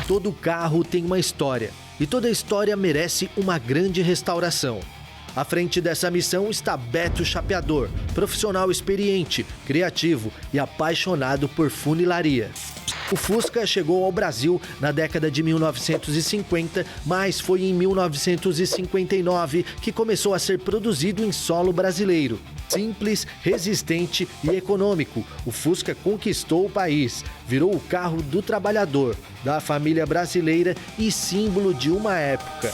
Todo carro tem uma história, e toda história merece uma grande restauração. À frente dessa missão está Beto Chapeador, profissional experiente, criativo e apaixonado por funilaria. O Fusca chegou ao Brasil na década de 1950, mas foi em 1959 que começou a ser produzido em solo brasileiro. Simples, resistente e econômico, o Fusca conquistou o país, virou o carro do trabalhador, da família brasileira e símbolo de uma época.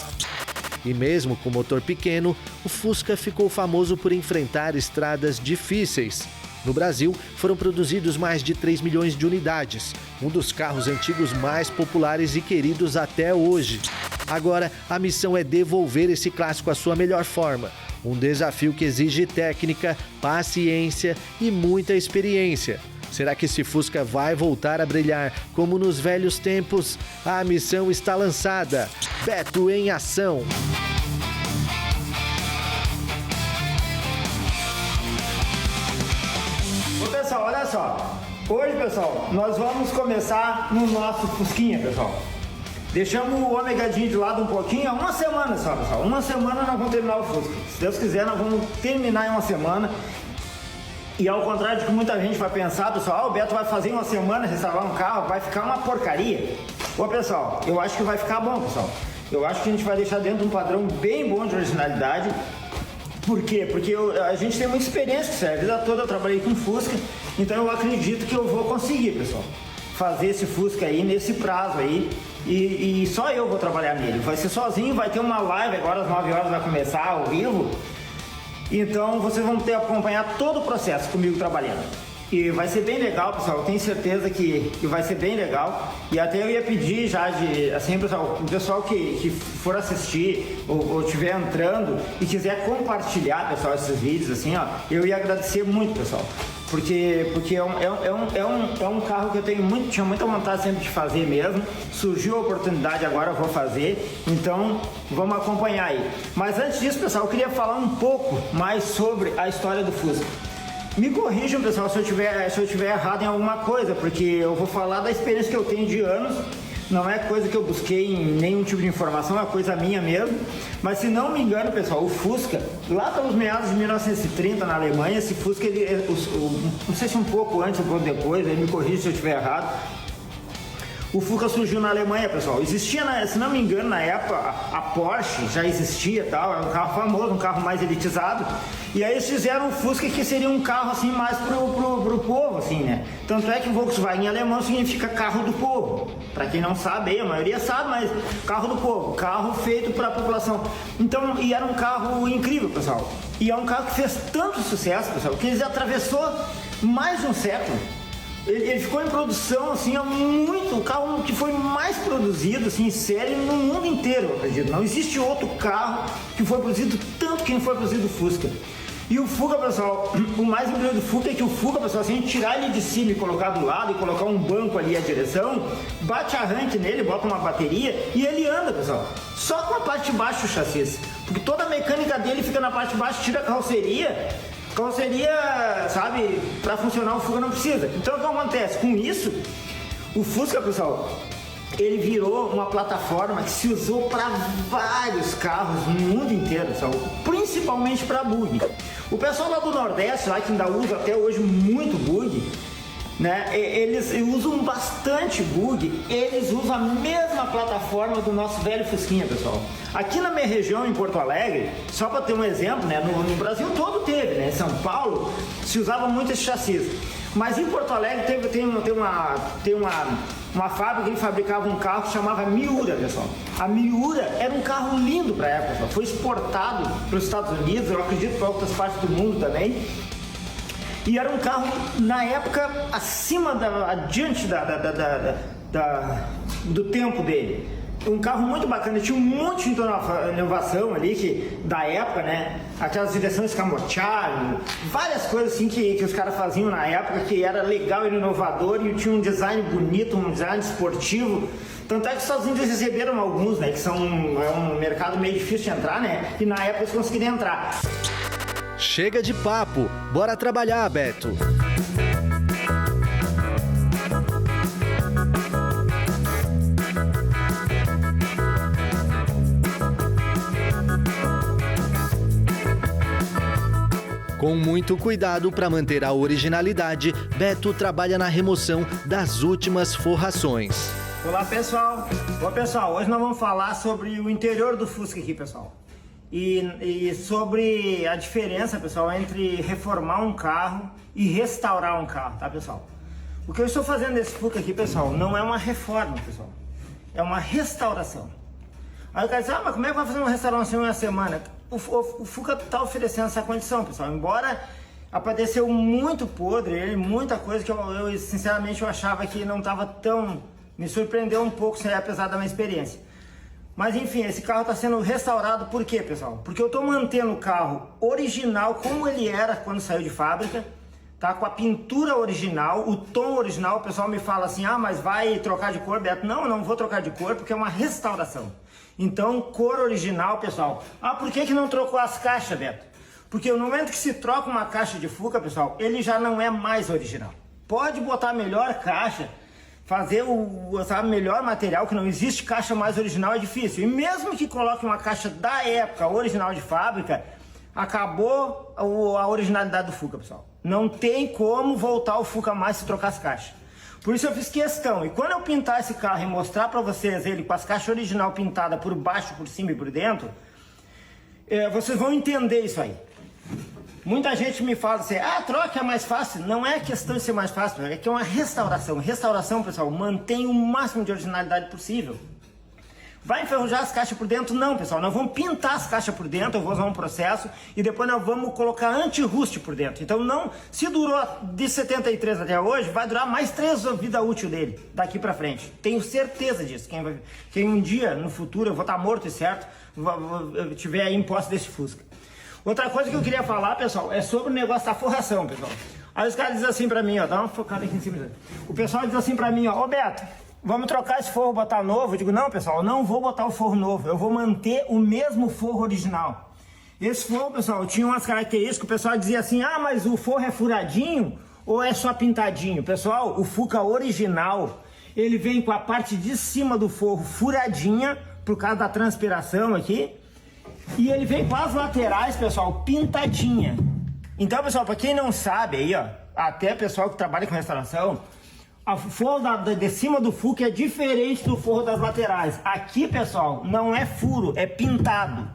E mesmo com motor pequeno, o Fusca ficou famoso por enfrentar estradas difíceis. No Brasil, foram produzidos mais de 3 milhões de unidades, um dos carros antigos mais populares e queridos até hoje. Agora, a missão é devolver esse clássico à sua melhor forma. Um desafio que exige técnica, paciência e muita experiência. Será que esse Fusca vai voltar a brilhar como nos velhos tempos? A missão está lançada. Beto em ação. Pessoal, olha só. Hoje, pessoal, nós vamos começar no nosso Fusquinha, pessoal. Deixamos o Omegadinho de lado um pouquinho, uma semana só, pessoal. Uma semana nós vamos terminar o Fusca. Se Deus quiser, nós vamos terminar em uma semana. E ao contrário de que muita gente vai pensar, pessoal, o Beto vai fazer em uma semana restaurar um carro, vai ficar uma porcaria. Ô, pessoal, eu acho que vai ficar bom, pessoal. Eu acho que a gente vai deixar dentro de um padrão bem bom de originalidade. Por quê? Porque a gente tem muita experiência, sério. A vida toda eu trabalhei com Fusca, então eu acredito que eu vou conseguir, pessoal, fazer esse Fusca aí nesse prazo aí. E só eu vou trabalhar nele. Vai ser sozinho, vai ter uma live agora às 9 horas, vai começar ao vivo. Então vocês vão ter que acompanhar todo o processo comigo trabalhando. E vai ser bem legal, pessoal. Eu tenho certeza que vai ser bem legal. E até eu ia pedir já de, assim, pessoal, o pessoal que for assistir ou estiver entrando e quiser compartilhar, pessoal, esses vídeos, assim, ó, eu ia agradecer muito, pessoal. Porque é um carro que eu tinha muita vontade sempre de fazer mesmo. Surgiu a oportunidade, agora eu vou fazer. Então vamos acompanhar aí. Mas antes disso, pessoal, eu queria falar um pouco mais sobre a história do Fusca. Me corrijam, pessoal, se eu tiver errado em alguma coisa, porque eu vou falar da experiência que eu tenho de anos. Não é coisa que eu busquei em nenhum tipo de informação, é coisa minha mesmo. Mas se não me engano, pessoal, o Fusca, lá pelos meados de 1930 na Alemanha, esse Fusca, não sei se um pouco antes ou um pouco depois, aí me corrija se eu estiver errado. O Fusca surgiu na Alemanha, pessoal. Existia, se não me engano, na época, a Porsche já existia e tal, era um carro famoso, um carro mais elitizado. E aí eles fizeram o Fusca, que seria um carro assim mais pro povo, assim, né? Tanto é que Volkswagen em alemão significa carro do povo. Pra quem não sabe, a maioria sabe, mas carro do povo, carro feito pra população. Então, e era um carro incrível, pessoal. E é um carro que fez tanto sucesso, pessoal, que ele atravessou mais de um século. Ele ficou em produção, assim, há muito, o carro que foi mais produzido, assim, em série no mundo inteiro, eu acredito. Não existe outro carro que foi produzido tanto que foi produzido o Fusca. E o Fusca, pessoal, o mais incrível do Fusca é que o Fusca, pessoal, se a gente tirar ele de cima e colocar do lado e colocar um banco ali à direção, bate arranque nele, bota uma bateria e ele anda, pessoal. Só com a parte de baixo do chassi, porque toda a mecânica dele fica na parte de baixo, tira a carroceria, sabe, para funcionar o Fusca não precisa. Então o que acontece? Com isso, o Fusca, pessoal, ele virou uma plataforma que se usou para vários carros no mundo inteiro, pessoal, principalmente para bug. O pessoal lá do Nordeste, lá que ainda usa até hoje muito bug, né, eles usam bastante bug, eles usam a mesma plataforma do nosso velho Fusquinha, pessoal. Aqui na minha região, em Porto Alegre, só para ter um exemplo, né, no Brasil todo teve, né, em São Paulo se usava muito esse chassi, mas em Porto Alegre tem uma fábrica que fabricava um carro que chamava Miura, pessoal. A Miura era um carro lindo para a época, pessoal. Foi exportado para os Estados Unidos, eu acredito para outras partes do mundo também. E era um carro, na época, adiante do tempo dele. Um carro muito bacana, tinha um monte de inovação ali da época, né? Aquelas direções escamoteadas, várias coisas assim que os caras faziam na época, que era legal e inovador, e tinha um design bonito, um design esportivo. Tanto é que os Estados Unidos receberam alguns, né? Que é um mercado meio difícil de entrar, né? E na época eles conseguiram entrar. Chega de papo, bora trabalhar, Beto. Com muito cuidado para manter a originalidade, Beto trabalha na remoção das últimas forrações. Olá, pessoal. Bom, pessoal, hoje nós vamos falar sobre o interior do Fusca aqui, pessoal. E sobre a diferença, pessoal, entre reformar um carro e restaurar um carro, tá, pessoal? O que eu estou fazendo nesse Fusca aqui, pessoal, não é uma reforma, pessoal. É uma restauração. Aí o cara diz, mas como é que vai fazer uma restauração em uma semana? O Fusca está oferecendo essa condição, pessoal. Embora apareceu muito podre, muita coisa que eu sinceramente eu achava que não estava tão... Me surpreendeu um pouco, apesar da minha experiência. Mas enfim, esse carro está sendo restaurado por quê, pessoal? Porque eu estou mantendo o carro original como ele era quando saiu de fábrica, tá? Com a pintura original, o tom original. O pessoal me fala assim, mas vai trocar de cor, Beto? Não, não vou trocar de cor porque é uma restauração. Então, cor original, pessoal. Por que não trocou as caixas, Beto? Porque no momento que se troca uma caixa de Fusca, pessoal, ele já não é mais original. Pode botar a melhor caixa, fazer o melhor material, que não existe caixa mais original, é difícil. E mesmo que coloque uma caixa da época, original de fábrica, acabou a originalidade do Fusca, pessoal. Não tem como voltar o Fusca mais se trocar as caixas. Por isso eu fiz questão, e quando eu pintar esse carro e mostrar para vocês ele com as caixas original pintadas por baixo, por cima e por dentro, vocês vão entender isso aí. Muita gente me fala assim, troca é mais fácil. Não é questão de ser mais fácil, é que é uma restauração. Restauração, pessoal, mantém o máximo de originalidade possível. Vai enferrujar as caixas por dentro? Não, pessoal, nós vamos pintar as caixas por dentro, eu vou usar um processo, e depois nós vamos colocar anti-rust por dentro. Então não, se durou de 73 até hoje, vai durar mais 3 a vida útil dele, daqui pra frente. Tenho certeza disso. Quem um dia, no futuro, eu vou estar morto e certo, tiver aí em posse desse Fusca. Outra coisa que eu queria falar, pessoal, é sobre o negócio da forração, pessoal. Aí os caras dizem assim pra mim, dá uma focada aqui em cima. O pessoal diz assim pra mim, ô Beto, vamos trocar esse forro, botar novo? Eu digo, não, pessoal, eu não vou botar o forro novo, eu vou manter o mesmo forro original. Esse forro, pessoal, tinha umas características que o pessoal dizia assim, mas o forro é furadinho ou é só pintadinho? Pessoal, o Fusca original, ele vem com a parte de cima do forro furadinha, por causa da transpiração aqui, e ele vem com as laterais, pessoal, pintadinha. Então, pessoal, para quem não sabe aí, até pessoal que trabalha com restauração, o forro de cima do Fusca é diferente do forro das laterais. Aqui, pessoal, não é furo, é pintado.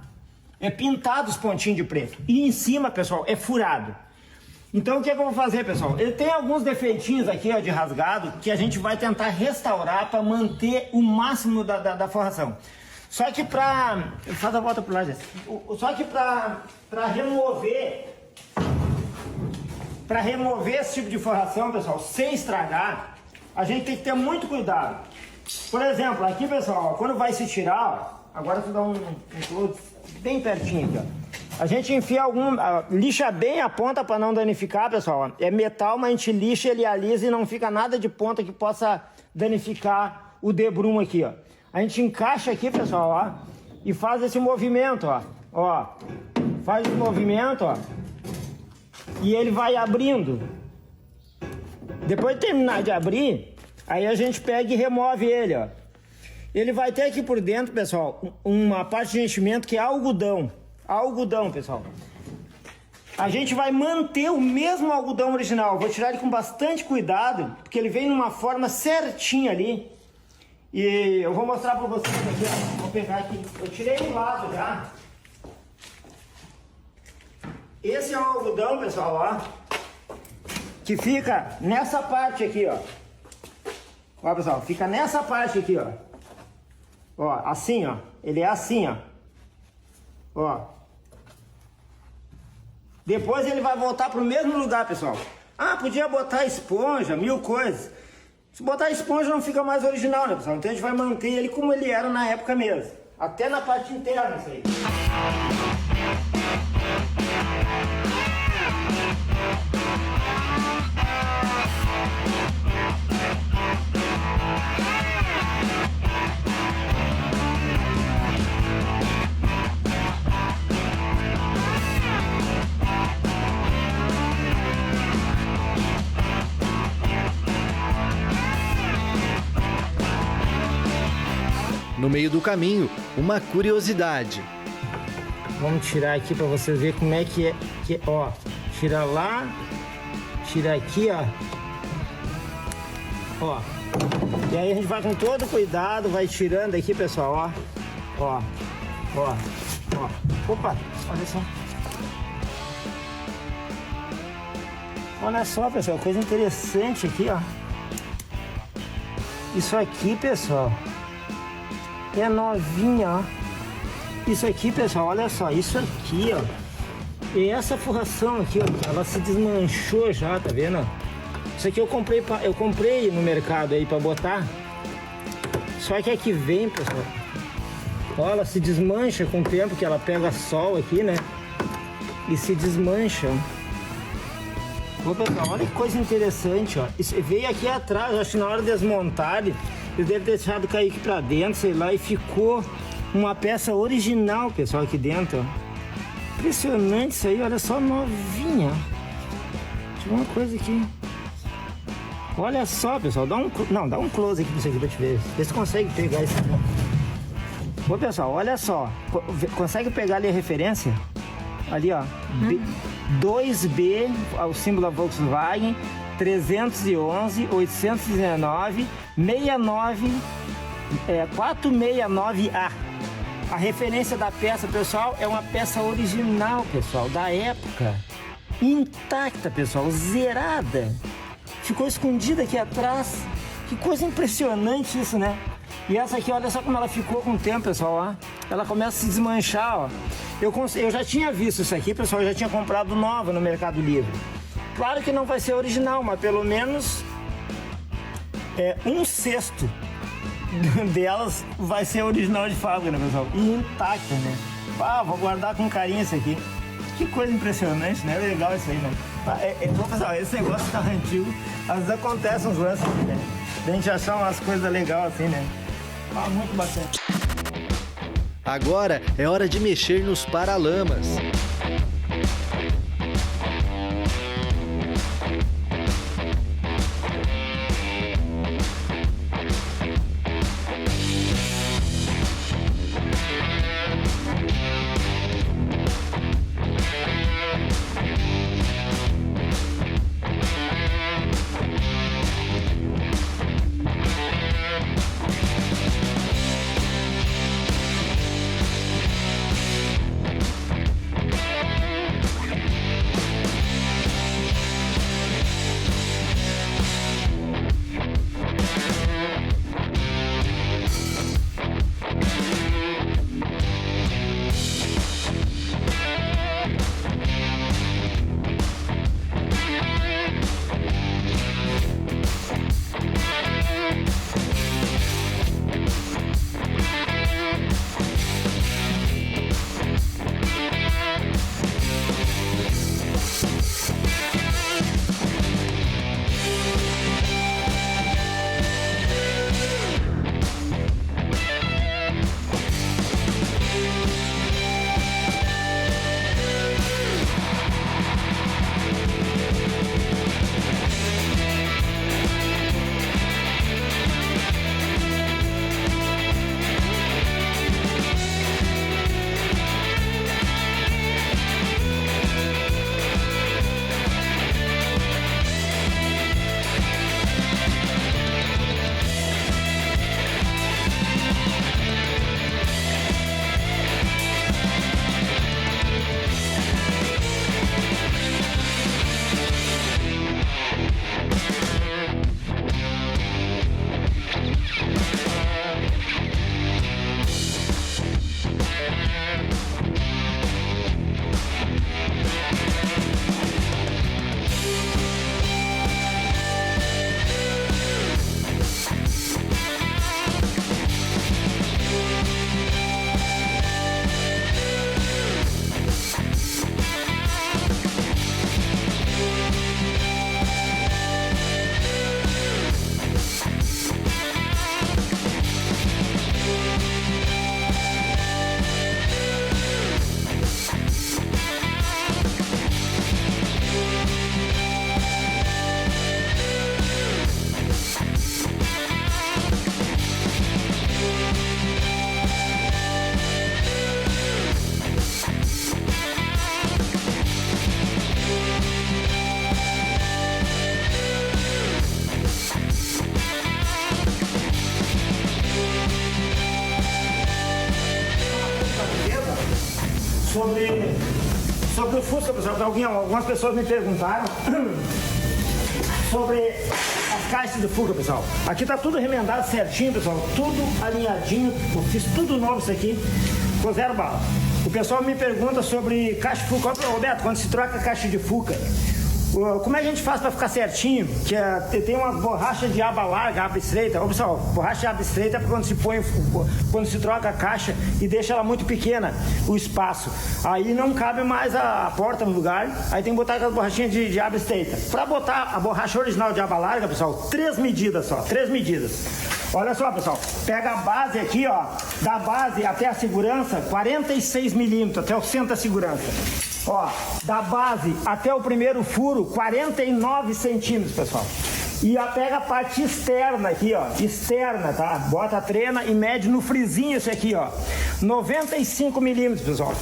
É pintado os pontinhos de preto. E em cima, pessoal, é furado. Então, o que é que eu vou fazer, pessoal? Ele tem alguns defeitinhos aqui, de rasgado, que a gente vai tentar restaurar para manter o máximo da forração. Só que faz a volta pro lado, Jéssica. Só que para remover esse tipo de forração, pessoal, sem estragar, a gente tem que ter muito cuidado. Por exemplo, aqui, pessoal, quando vai se tirar, agora eu vou dar um close bem pertinho aqui, A gente enfia lixa bem a ponta para não danificar, pessoal. É metal, mas a gente lixa, ele alisa e não fica nada de ponta que possa danificar o debrum aqui, A gente encaixa aqui, pessoal, e faz esse movimento, Faz o movimento, e ele vai abrindo. Depois de terminar de abrir, aí a gente pega e remove ele, Ele vai ter aqui por dentro, pessoal, uma parte de enchimento que é algodão. Algodão, pessoal. A gente vai manter o mesmo algodão original. Vou tirar ele com bastante cuidado, porque ele vem numa forma certinha ali. E eu vou mostrar para vocês aqui, Vou pegar aqui. Eu tirei um lado já. Esse é o algodão, pessoal, que fica nessa parte aqui, Ó, pessoal, fica nessa parte aqui, assim, Ele é assim, ó. Depois ele vai voltar pro mesmo lugar, pessoal. Podia botar esponja, 1000 coisas. Se botar esponja não fica mais original, né, pessoal? Então a gente vai manter ele como ele era na época mesmo. Até na parte interna, isso aí. No meio do caminho, uma curiosidade. Vamos tirar aqui para vocês verem como é que é. Ó, tira lá, tira aqui, ó. Ó. E aí a gente vai com todo cuidado, vai tirando aqui, pessoal, ó. Ó, ó, ó. Opa, olha só. Olha só, pessoal, coisa interessante aqui, ó. Isso aqui, pessoal, é novinha, ó. Isso aqui, pessoal, olha só, isso aqui, ó. E essa forração aqui, ó, ela se desmanchou já, tá vendo? Isso aqui eu comprei no mercado aí pra botar. Só que aqui vem, pessoal, ó, ela se desmancha com o tempo que ela pega sol aqui, né? E se desmancha. Ô, pessoal, olha que coisa interessante, ó. Isso veio aqui atrás, acho que na hora de desmontar, eles devem ter deixado cair aqui pra dentro, sei lá, e ficou uma peça original, pessoal, aqui dentro, ó. Impressionante isso aí, olha só, novinha. Deixa eu ver uma coisa aqui. Olha só, pessoal, dá um close aqui pra você aqui pra te ver. Vê se consegue pegar isso aqui. Ô, pessoal, olha só. Consegue pegar ali a referência? Ali, ó. 2B, o símbolo da Volkswagen, 311, 819, 69, 469A. A referência da peça, pessoal, é uma peça original, pessoal, da época. Intacta, pessoal, zerada. Ficou escondida aqui atrás. Que coisa impressionante isso, né? E essa aqui, olha só como ela ficou com o tempo, pessoal, ó. Ela começa a se desmanchar, ó. Eu já tinha visto isso aqui, pessoal, eu já tinha comprado nova no Mercado Livre. Claro que não vai ser original, mas pelo menos 1/6 delas vai ser original de fábrica, né, pessoal? E intacta, né? Ah, vou guardar com carinho isso aqui. Que coisa impressionante, né? Legal isso aí, né? Pessoal, esse negócio tá antigo, às vezes acontecem uns lances, né? A gente achar umas coisas legais assim, né? Ah, muito bacana. Agora é hora de mexer nos paralamas. sobre o Fusca, pessoal. Algumas pessoas me perguntaram sobre as caixas de Fusca, pessoal. Aqui tá tudo remendado certinho, pessoal. Tudo alinhadinho. Eu fiz tudo novo isso aqui, com 0 bala. O pessoal me pergunta sobre caixa de Fusca. Roberto, quando se troca a caixa de Fusca, como é que a gente faz para ficar certinho? Tem uma borracha de aba larga, aba estreita. Ô, pessoal, borracha de aba estreita é quando se troca a caixa e deixa ela muito pequena, o espaço. Aí não cabe mais a porta no lugar, aí tem que botar aquelas borrachinhas de aba estreita. Para botar a borracha original de aba larga, pessoal, 3 medidas só, 3 medidas. Olha só, pessoal, pega a base aqui, ó, da base até a segurança, 46 milímetros, até o centro da segurança. Ó, da base até o primeiro furo, 49 centímetros, pessoal. E pega a parte externa aqui, ó, externa, tá? Bota a trena e mede no frisinho esse aqui, ó, 95 milímetros, pessoal.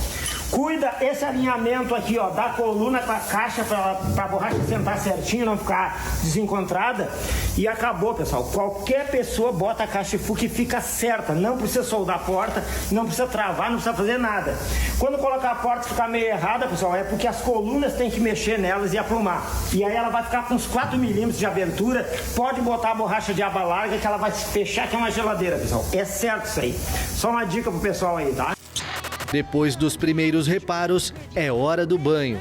Cuida esse alinhamento aqui, ó, da coluna com a caixa para a borracha sentar certinho, não ficar desencontrada. E acabou, pessoal. Qualquer pessoa bota a caixa de Fusca e fica certa. Não precisa soldar a porta, não precisa travar, não precisa fazer nada. Quando colocar a porta e ficar meio errada, pessoal, é porque as colunas tem que mexer nelas e aprumar. E aí ela vai ficar com uns 4 milímetros de abertura. Pode botar a borracha de aba larga que ela vai se fechar, que é uma geladeira, pessoal. É certo isso aí. Só uma dica pro pessoal aí, tá? Depois dos primeiros reparos, é hora do banho.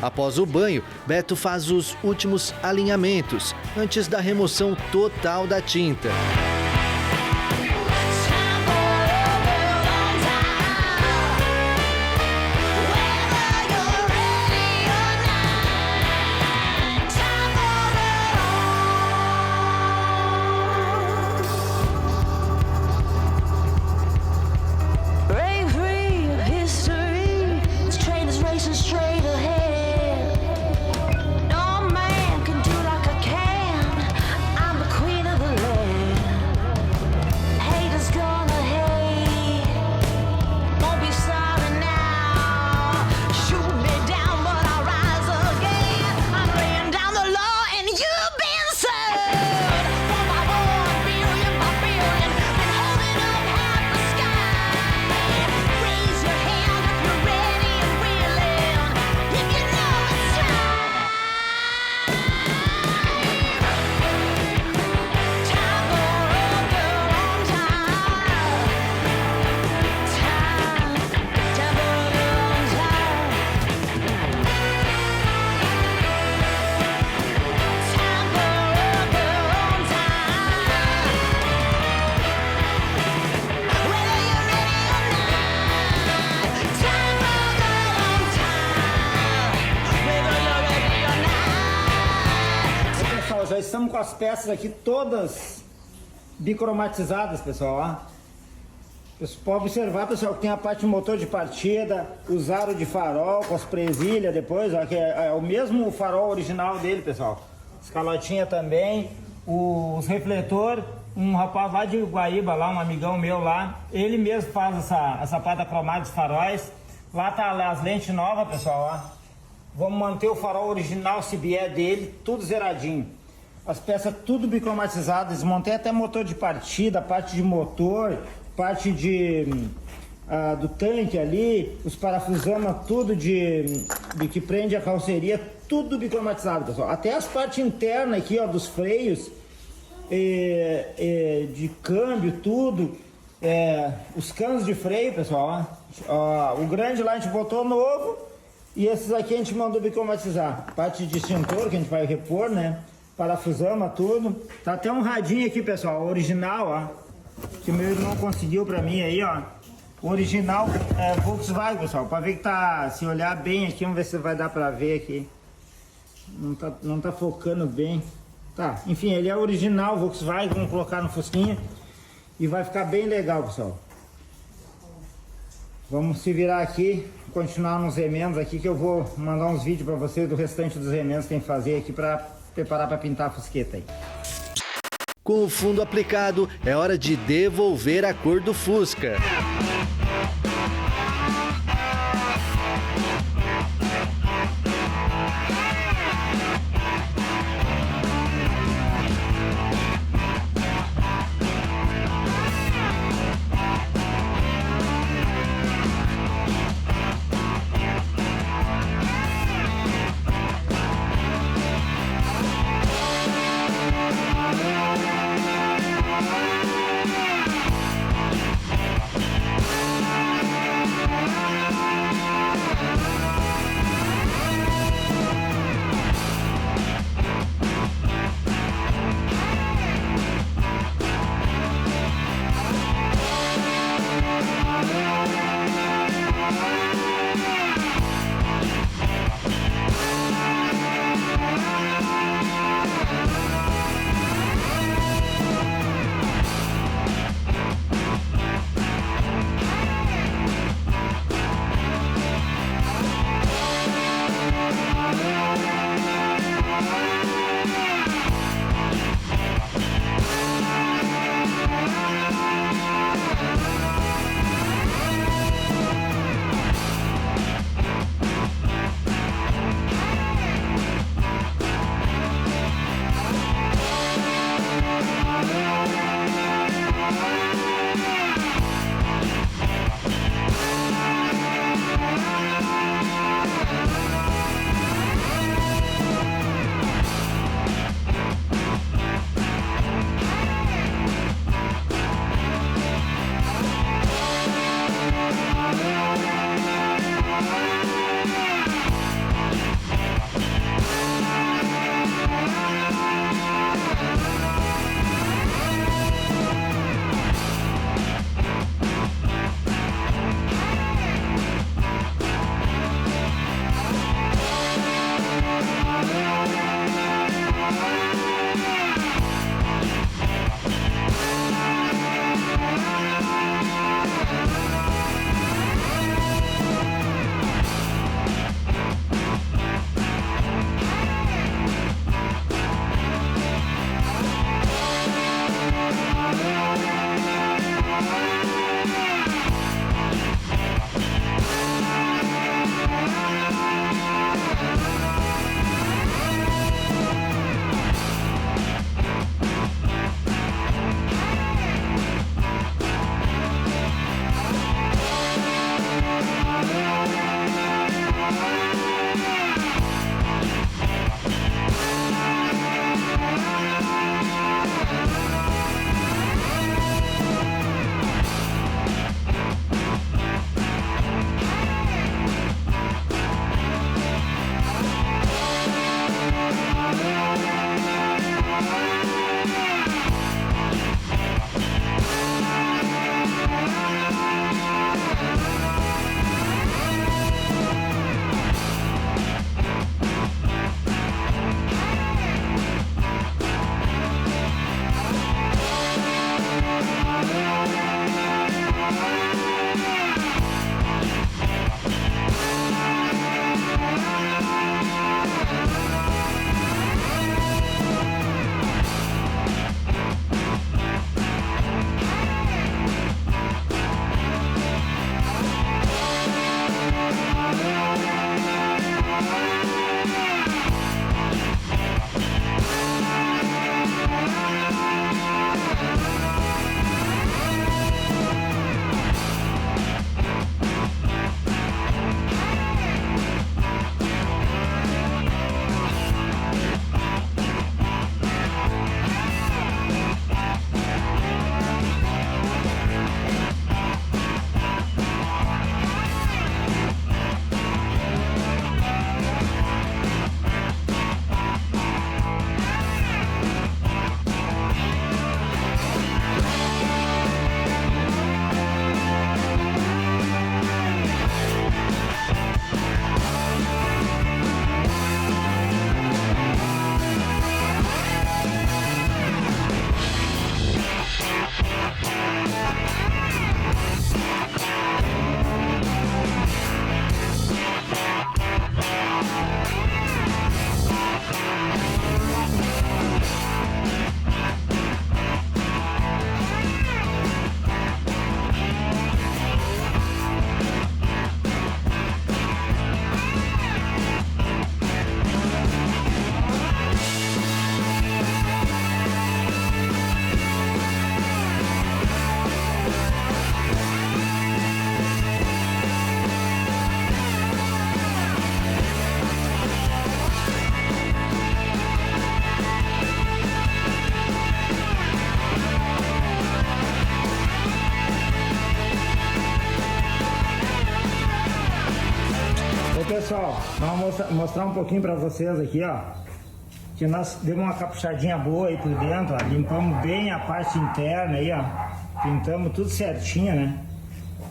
Após o banho, Beto faz os últimos alinhamentos, antes da remoção total da tinta. estamos com as peças aqui todas bicromatizadas, pessoal, ó. Você pode observar, pessoal, que tem a parte de motor de partida, os aros de farol com as presilhas depois, ó, que é o mesmo farol original dele, pessoal. Escalotinha também, os refletor, um rapaz lá de Guaíba, lá, um amigão meu lá, ele mesmo faz essa parte cromada dos faróis. Lá tá as lentes novas, pessoal, ó. Vamos manter o farol original CBE dele, tudo zeradinho. As peças tudo bicromatizadas, desmontei até motor de partida, parte de motor, parte do tanque ali, os parafusamas, tudo de que prende a carroceria, tudo bicromatizado, pessoal. Até as partes internas aqui, ó, dos freios, de câmbio, tudo. Os canos de freio, pessoal, ó. O grande lá a gente botou novo e esses aqui a gente mandou bicromatizar. Parte de extintor que a gente vai repor, né? Parafusama, tudo. Tá até um radinho aqui, pessoal, original, ó. Que meu irmão conseguiu pra mim aí, ó. O original Volkswagen, pessoal. Pra ver que tá. Se olhar bem aqui, vamos ver se vai dar pra ver aqui. Não tá focando bem. Tá, enfim, ele é original Volkswagen. Vamos colocar no Fusquinha. E vai ficar bem legal, pessoal. Vamos se virar aqui. Continuar nos remendos aqui, que eu vou mandar uns vídeos pra vocês do restante dos remendos que tem que fazer aqui pra preparar pra pintar a fusqueta aí. Com o fundo aplicado, é hora de devolver a cor do Fusca. pessoal, vamos mostrar um pouquinho para vocês aqui, ó. Que nós demos uma capuchadinha boa aí por dentro, ó. Limpamos bem a parte interna aí, ó. Pintamos tudo certinho, né?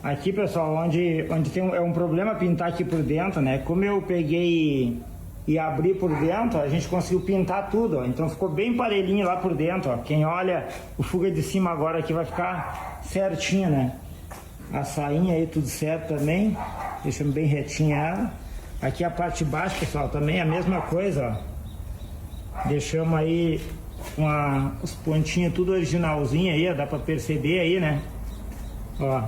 Aqui, pessoal, onde é um problema pintar aqui por dentro, né? Como eu peguei e abri por dentro, a gente conseguiu pintar tudo, ó. Então ficou bem parelhinho lá por dentro, ó. Quem olha o fuga de cima agora aqui vai ficar certinho, né? A sainha aí tudo certo também. Deixamos bem retinha ela. Aqui a parte de baixo, pessoal, também é a mesma coisa, ó. Deixamos aí os pontinhos tudo originalzinho aí, ó. Dá pra perceber aí, né? Ó.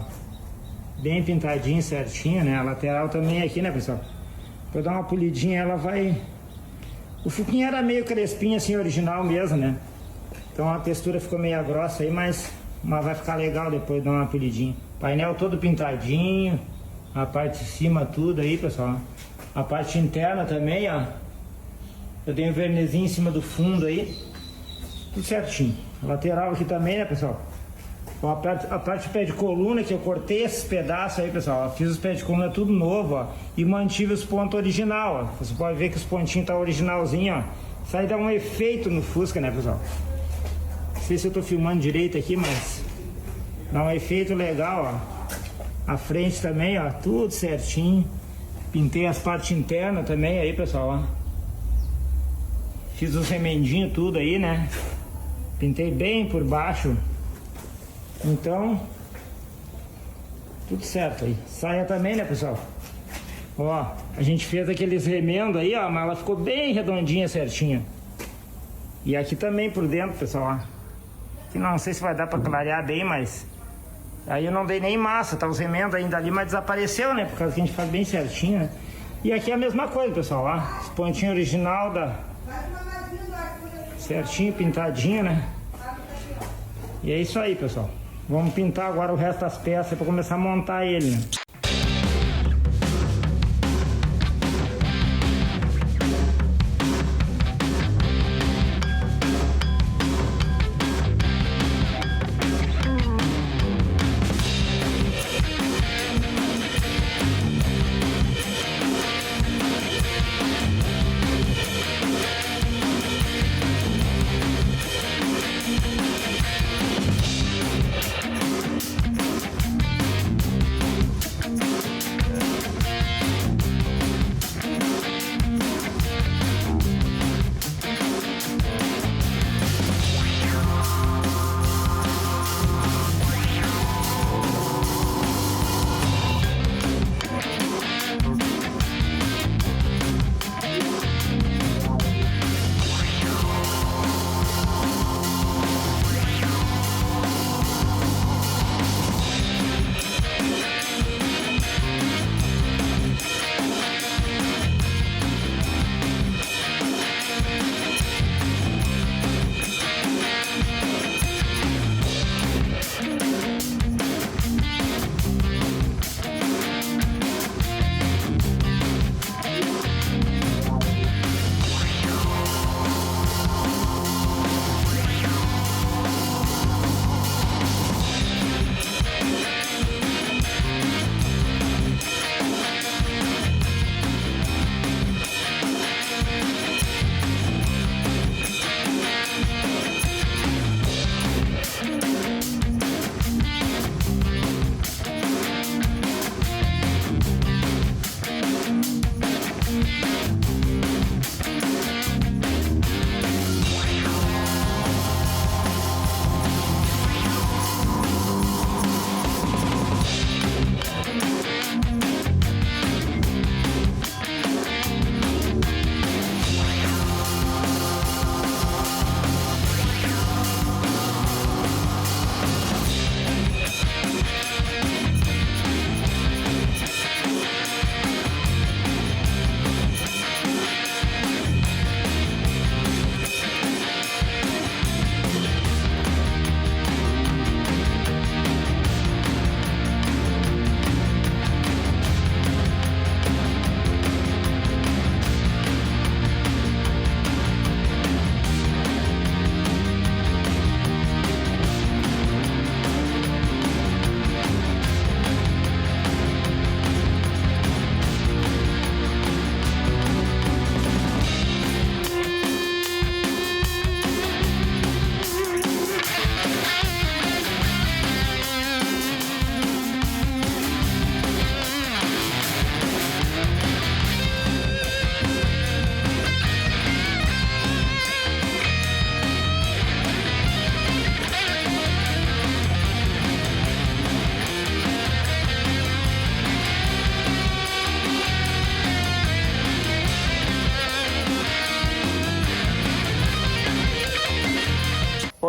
Bem pintadinho, certinho, né? A lateral também aqui, né, pessoal? Pra dar uma polidinha, ela vai... O fuquinho era meio crespinho, assim, original mesmo, né? Então a textura ficou meio grossa aí, mas vai ficar legal depois de dar uma polidinha. Painel todo pintadinho. A parte de cima tudo aí, pessoal. A parte interna também, ó. Eu dei um vernizinho em cima do fundo aí. Tudo certinho. A lateral aqui também, né, pessoal? Ó, a parte de pé de coluna, que eu cortei esses pedaços aí, pessoal. Fiz os pés de coluna tudo novo, ó. E mantive os pontos original, ó. Você pode ver que os pontinhos tá originalzinho, ó. Isso aí dá um efeito no Fusca, né, pessoal? Não sei se eu tô filmando direito aqui, mas dá um efeito legal, ó. A frente também, ó. Tudo certinho. Pintei as partes internas também aí, pessoal, ó. Fiz os remendinhos tudo aí, né? Pintei bem por baixo. Então, tudo certo aí. Saia também, né, pessoal? Ó, a gente fez aqueles remendos aí, ó, mas ela ficou bem redondinha, certinha. E aqui também por dentro, pessoal, ó. Aqui não sei se vai dar pra clarear bem, mas... Aí eu não dei nem massa, tá os remendos ainda ali, mas desapareceu, né? Por causa que a gente faz bem certinho, né? E aqui é a mesma coisa, pessoal, ó. Os pontinhos original da... Certinho, pintadinho, né? E é isso aí, pessoal. Vamos pintar agora o resto das peças para começar a montar ele, né?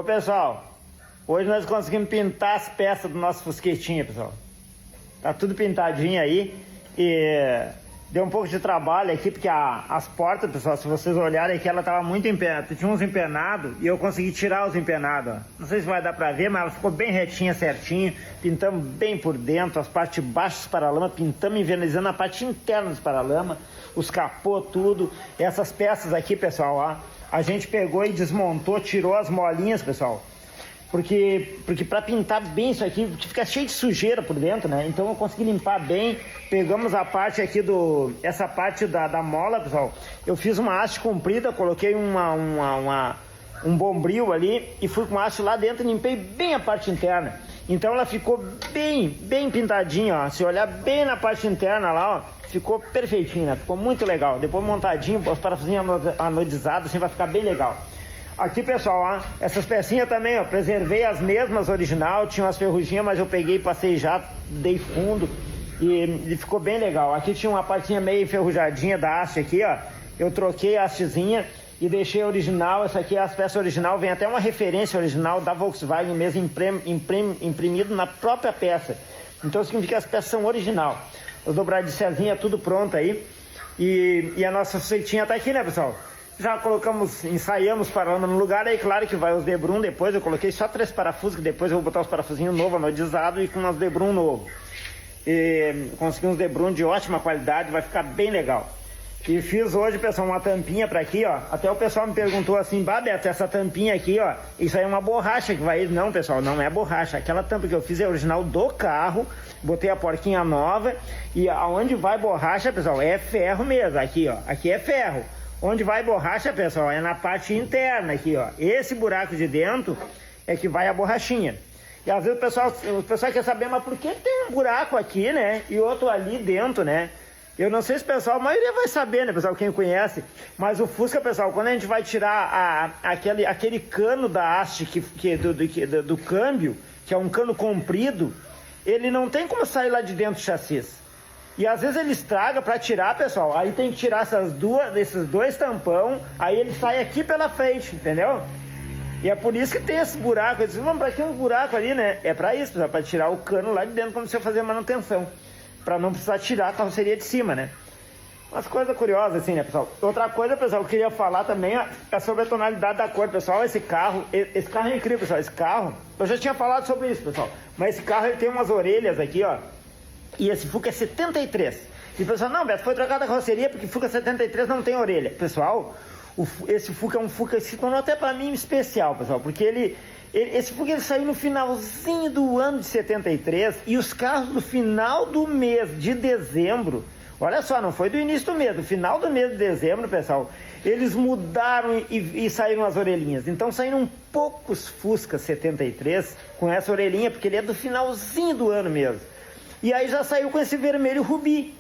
pessoal, hoje nós conseguimos pintar as peças do nosso Fusquetinha, pessoal. Tá tudo pintadinho aí e deu um pouco de trabalho aqui, porque as portas, pessoal, se vocês olharem aqui, ela tava muito empenada, tinha uns empenados e eu consegui tirar os empenados, ó. Não sei se vai dar pra ver, mas ela ficou bem retinha, certinho, pintamos bem por dentro, as partes de baixo dos paralamas, pintamos envernizando a parte interna dos paralamas, os capô, tudo. Essas peças aqui, pessoal, ó, a gente pegou e desmontou, tirou as molinhas, pessoal. Porque para pintar bem isso aqui, fica cheio de sujeira por dentro, né? Então eu consegui limpar bem. Pegamos a parte aqui essa parte da mola, pessoal. Eu fiz uma haste comprida, coloquei um bombril ali e fui com a haste lá dentro e limpei bem a parte interna. Então ela ficou bem pintadinha, ó. Se olhar bem na parte interna lá, ó, ficou perfeitinha, ficou muito legal. Depois montadinho, os parafusinhos anodizados, assim vai ficar bem legal. Aqui, pessoal, ó, essas pecinhas também, ó, preservei as mesmas original, tinha umas ferruginhas, mas eu peguei, passei já, dei fundo e ficou bem legal. Aqui tinha uma partinha meio enferrujadinha da haste aqui, ó, eu troquei a hastezinha e deixei a original. Essa aqui é as peças original, vem até uma referência original da Volkswagen mesmo, imprimido na própria peça. Então significa que as peças são original. As dobradiçazinhas, tudo pronto aí. E a nossa feitinha tá aqui, né, pessoal? Já colocamos, ensaiamos parando no lugar, aí claro que vai os debrum depois, eu coloquei só 3 parafusos, que depois eu vou botar os parafusinhos novos, anodizados e com umas debrum novo. E consegui uns debrum de ótima qualidade, vai ficar bem legal. E fiz hoje, pessoal, uma tampinha pra aqui, ó. Até o pessoal me perguntou assim, Beto, essa tampinha aqui, ó, isso aí é uma borracha que vai... Não, pessoal, não é borracha. Aquela tampa que eu fiz é original do carro, botei a porquinha nova e aonde vai borracha, pessoal, é ferro mesmo. Aqui, ó, aqui é ferro. Onde vai borracha, pessoal, é na parte interna aqui, ó. Esse buraco de dentro é que vai a borrachinha. E às vezes o pessoal quer saber, mas por que tem um buraco aqui, né? E outro ali dentro, né? Eu não sei se o pessoal, a maioria vai saber, né, pessoal, quem conhece. Mas o Fusca, pessoal, quando a gente vai tirar aquele cano da haste do câmbio, que é um cano comprido, ele não tem como sair lá de dentro do chassi. E às vezes ele estraga para tirar, pessoal. Aí tem que tirar esses dois tampão, aí ele sai aqui pela frente, entendeu? E é por isso que tem esse buraco. Eles dizem, vamos, pra que um buraco ali, né? É para isso, pessoal, para tirar o cano lá de dentro quando você fazer a manutenção. Para não precisar tirar a carroceria de cima, né? Umas coisas curiosas assim, né, pessoal? Outra coisa, pessoal, que eu queria falar também é sobre a tonalidade da cor, pessoal. Esse carro é incrível, pessoal. Esse carro, eu já tinha falado sobre isso, pessoal. Mas esse carro, ele tem umas orelhas aqui, ó. E esse Fuca é 73. E o pessoal, não, Beto, foi trocada a carroceria porque Fuca 73 não tem orelha. Pessoal, esse Fuca é um Fuca que se tornou até para mim especial, pessoal. Porque esse Fuca ele saiu no finalzinho do ano de 73. E os carros do final do mês de dezembro, olha só, não foi do início do mês, do final do mês de dezembro, pessoal, eles mudaram e saíram as orelhinhas. Então saíram poucos Fusca 73 com essa orelhinha, porque ele é do finalzinho do ano mesmo. E aí já saiu com esse vermelho rubi.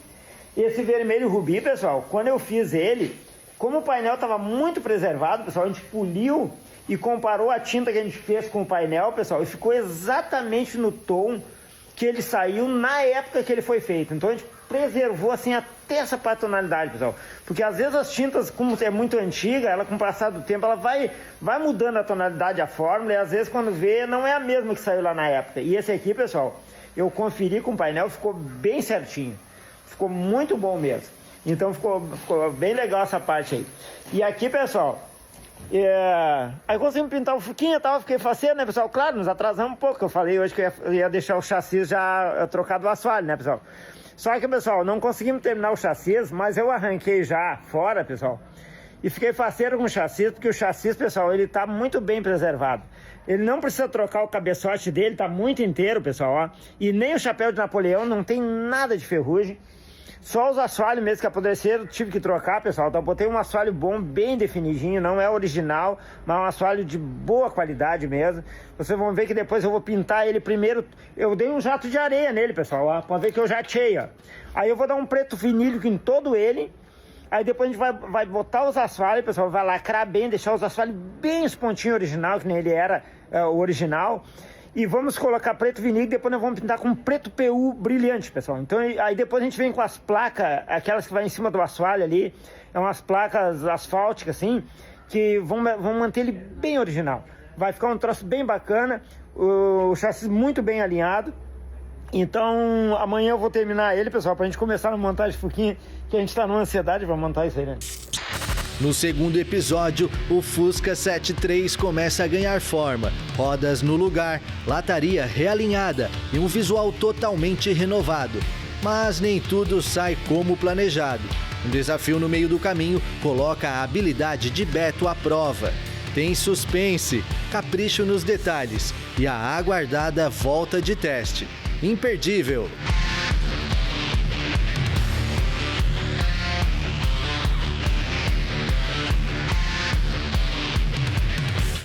Esse vermelho rubi, pessoal, quando eu fiz ele, como o painel estava muito preservado, pessoal, a gente poliu e comparou a tinta que a gente fez com o painel, pessoal, e ficou exatamente no tom que ele saiu na época que ele foi feito. Então a gente preservou assim até essa tonalidade, pessoal. Porque às vezes as tintas, como é muito antiga, ela com o passar do tempo, ela vai mudando a tonalidade, a fórmula, e às vezes quando vê, não é a mesma que saiu lá na época. E esse aqui, pessoal, eu conferi com o painel, ficou bem certinho. Ficou muito bom mesmo. Então ficou bem legal essa parte aí. E aqui, pessoal, aí conseguimos pintar o Fuquinha e tal, fiquei faceiro, né, pessoal? Claro, nos atrasamos um pouco, eu falei hoje que eu ia deixar o chassi já trocado o assoalho, né, pessoal? Só que, pessoal, não conseguimos terminar o chassi, mas eu arranquei já fora, pessoal. E fiquei faceiro com o chassi, porque o chassi, pessoal, ele tá muito bem preservado. Ele não precisa trocar o cabeçote dele, tá muito inteiro, pessoal, ó. E nem o chapéu de Napoleão, não tem nada de ferrugem. Só os assoalhos mesmo que apodreceram, tive que trocar, pessoal. Então botei um assoalho bom, bem definidinho, não é original, mas um assoalho de boa qualidade mesmo. Vocês vão ver que depois eu vou pintar ele primeiro. Eu dei um jato de areia nele, pessoal, ó. Pode ver que eu jatei, ó. Aí eu vou dar um preto vinílico em todo ele. Aí depois a gente vai botar os assoalhos, pessoal, vai lacrar bem, deixar os assoalhos bem os pontinhos original, que nem ele era o original. E vamos colocar preto vinílico, depois nós vamos pintar com preto PU brilhante, pessoal. Então aí depois a gente vem com as placas, aquelas que vai em cima do assoalho ali, é umas placas asfálticas assim, que vão manter ele bem original. Vai ficar um troço bem bacana, o chassi muito bem alinhado. Então amanhã eu vou terminar ele, pessoal, pra gente começar a montar esse Fusquinha, que a gente tá numa ansiedade pra montar isso aí, né? No segundo episódio, o Fusca 73 começa a ganhar forma, rodas no lugar, lataria realinhada e um visual totalmente renovado. Mas nem tudo sai como planejado. Um desafio no meio do caminho coloca a habilidade de Beto à prova. Tem suspense, capricho nos detalhes e a aguardada volta de teste. Imperdível!